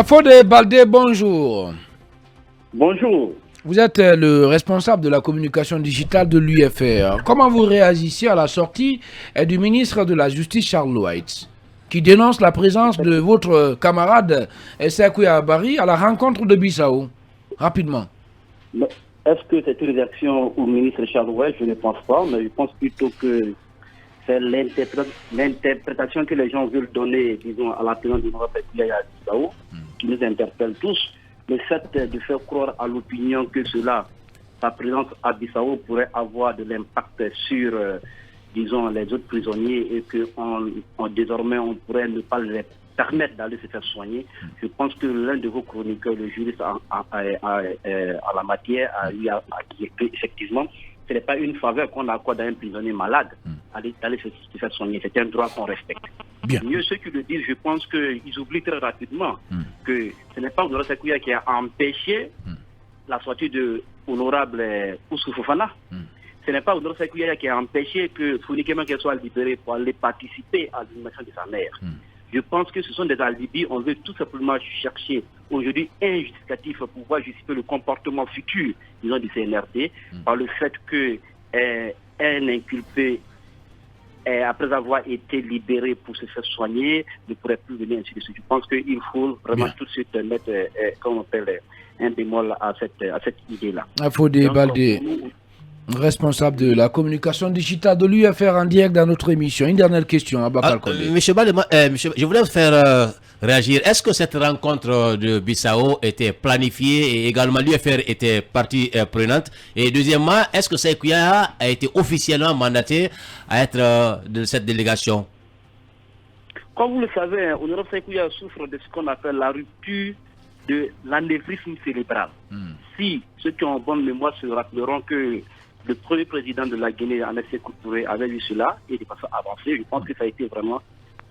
Fodé Baldé, bonjour. Bonjour. Vous êtes le responsable de la communication digitale de l'UFR. Comment vous réagissez à la sortie du ministre de la Justice, Charles White, qui dénonce la présence de votre camarade Essakouya Bari à la rencontre de Bissau? Rapidement. Est-ce que c'est une réaction au ministre Charles White? Je ne pense pas, mais je pense plutôt que c'est l'interprétation que les gens veulent donner, disons, à la présence du ministre Bissau, qui nous interpelle tous. Le fait de faire croire à l'opinion que sa présence à Bissau pourrait avoir de l'impact sur, disons, les autres prisonniers et que désormais on pourrait ne pas les permettre d'aller se faire soigner. Je pense que l'un de vos chroniqueurs, le juriste à la matière, a dit effectivement, ce n'est pas une faveur qu'on accorde à un prisonnier malade d'aller se faire soigner. C'est un droit qu'on respecte. Bien. Mieux ceux qui le disent, je pense qu'ils oublient très rapidement que ce n'est pas Honoré Essakouya qui a empêché la sortie de l'honorable Ousou Fofana. Ce n'est pas Honoré Essakouya qui a empêché que Founi Kemenke soit libéré pour aller participer à l'inhumation de sa mère. Je pense que ce sont des alibis. On veut tout simplement chercher aujourd'hui un justificatif pour pouvoir justifier le comportement futur, disons, du CNRD, par le fait qu'un inculpé, après avoir été libéré pour se faire soigner, ne pourrait plus venir ainsi de suite. Je pense qu'il faut vraiment tout de suite mettre, comme on appelle, un bémol à cette idée-là. Fodé Baldé, responsable de la communication digitale de l'UFR en direct dans notre émission. Une dernière question à Bakar Condé. Monsieur Baldé, je voulais vous faire réagir. Est-ce que cette rencontre de Bissau était planifiée et également l'UFR était partie prenante? Et deuxièmement, est-ce que Essakouya a été officiellement mandaté à être de cette délégation? Comme vous le savez, Honoré Essakouya souffre de ce qu'on appelle la rupture de l'anévrisme cérébral. Si ceux qui ont bonne mémoire se rappelleront que le premier président de la Guinée, Ahmed Sékou Touré, avait vu cela et de façon avancée, je pense que ça a été vraiment,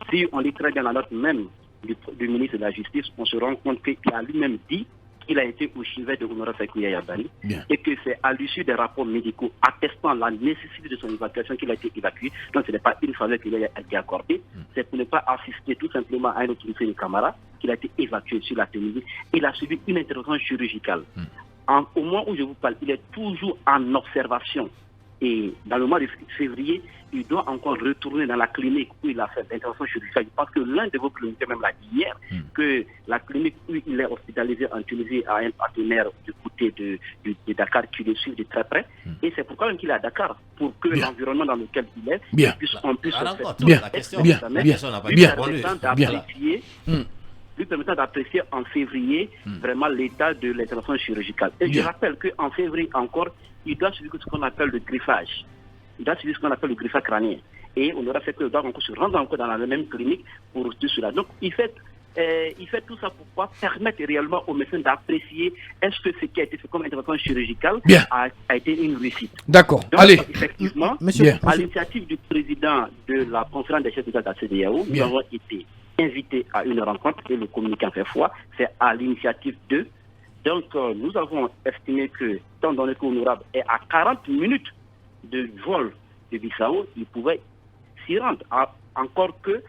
si on lit très bien la note même du ministre de la Justice, on se rend compte qu'il a lui-même dit qu'il a été au chevet de Honoré Essakouya Bari et que c'est à l'issue des rapports médicaux attestant la nécessité de son évacuation qu'il a été évacué. Donc ce n'est pas une faveur qui lui a été accordée, c'est pour ne pas assister tout simplement à un autre de Camara qu'il a été évacué sur la Tunisie. Il a subi une intervention chirurgicale. Au moment où je vous parle, il est toujours en observation. Et dans le mois de février, il doit encore retourner dans la clinique où il a fait l'intervention chirurgicale. Je pense que l'un de vos cliniciens même l'a dit hier, que la clinique où il est hospitalisé en Tunisie a un partenaire du côté de Dakar qui le suit de très près. Et c'est pourquoi même qu'il est à Dakar, pour que l'environnement dans lequel il est, on puisse lui permettant d'apprécier en février vraiment l'état de l'intervention chirurgicale. Et je rappelle qu'en février encore, il doit suivre ce qu'on appelle le griffage. Il doit suivre ce qu'on appelle le griffage crânien. Et on aura fait qu'il doit encore se rendre encore dans la même clinique pour tout cela. Donc il fait tout ça pour pouvoir permettre réellement aux médecins d'apprécier est-ce que ce qui a été fait comme intervention chirurgicale a été une réussite. D'accord. Donc, allez. Effectivement, à l'initiative du président de la conférence des chefs d'État de la CEDEAO, nous avons été invités à une rencontre et le communiqué en fait foi. C'est à l'initiative d'eux. Donc, nous avons estimé que, étant donné que l'honorable est à 40 minutes de vol de Bissau, il pouvait s'y rendre. Encore que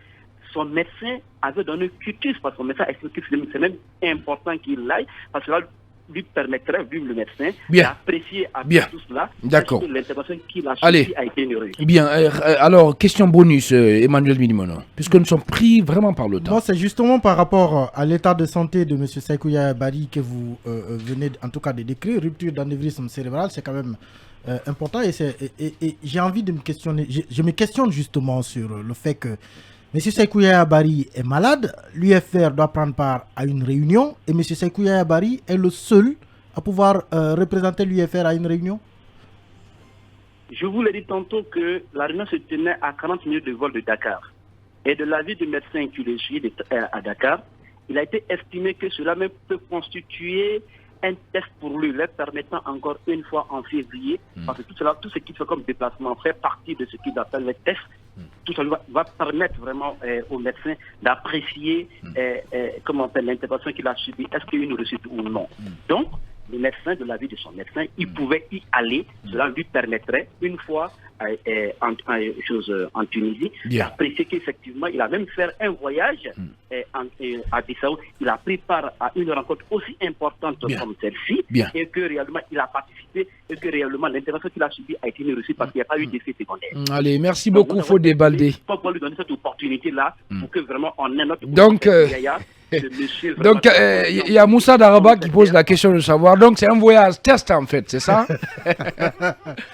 son médecin avait donné cutis, parce que son médecin a expliqué que c'est même important qu'il aille, parce que là, lui permettrait, vu le médecin, d'apprécier tout cela. D'accord. Que l'intervention qu'il a suivie a été une réussite. Bien. Alors, question bonus, Emmanuel Minimono, puisque nous sommes pris vraiment par le temps. Bon, c'est justement par rapport à l'état de santé de M. Essakouya Bari que vous venez en tout cas de décrire, rupture d'anévrisme cérébral, c'est quand même important. Et j'ai envie de me questionner, je me questionne justement sur le fait que M. Essakouya Bari est malade, l'UFR doit prendre part à une réunion et M. Essakouya Bari est le seul à pouvoir représenter l'UFR à une réunion. Je vous l'ai dit tantôt que la réunion se tenait à 40 minutes de vol de Dakar. Et de l'avis du médecin qui le suit à Dakar, il a été estimé que cela même peut constituer un test pour lui, leur permettant encore une fois en février, parce que tout ce qu'il fait comme déplacement fait partie de ce qu'il appelle les tests. Tout ça va permettre vraiment aux médecins d'apprécier l'intervention qu'il a subie, est-ce qu'il y a une réussite ou non. Donc, le médecin, de l'avis de son médecin, il pouvait y aller. Cela lui permettrait, une fois en Tunisie, d'apprécier qu'effectivement, il a même fait un voyage à Bissau. Il a pris part à une rencontre aussi importante comme celle-ci, et que réellement, il a participé, et que réellement, l'intervention qu'il a subie a été réussie parce qu'il n'y a pas eu d'effet secondaire. Allez, merci beaucoup, Fodé Baldé. Il faut lui donner cette opportunité-là pour que vraiment on ait notre... Donc, il y a Moussa Daraba qui pose la question de savoir. Donc, c'est un voyage test en fait, c'est ça?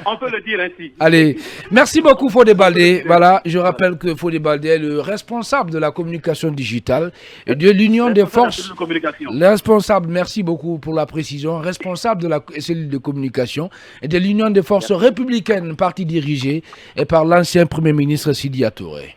On peut le dire ainsi. Allez, merci beaucoup Fodé Baldé. Voilà, je rappelle que Fodé Baldé est le responsable de la communication digitale et de l'Union des forces. Le responsable, merci beaucoup pour la précision, responsable de la cellule de communication et de l'Union des forces républicaines, parti dirigé et par l'ancien Premier ministre Sidya Touré.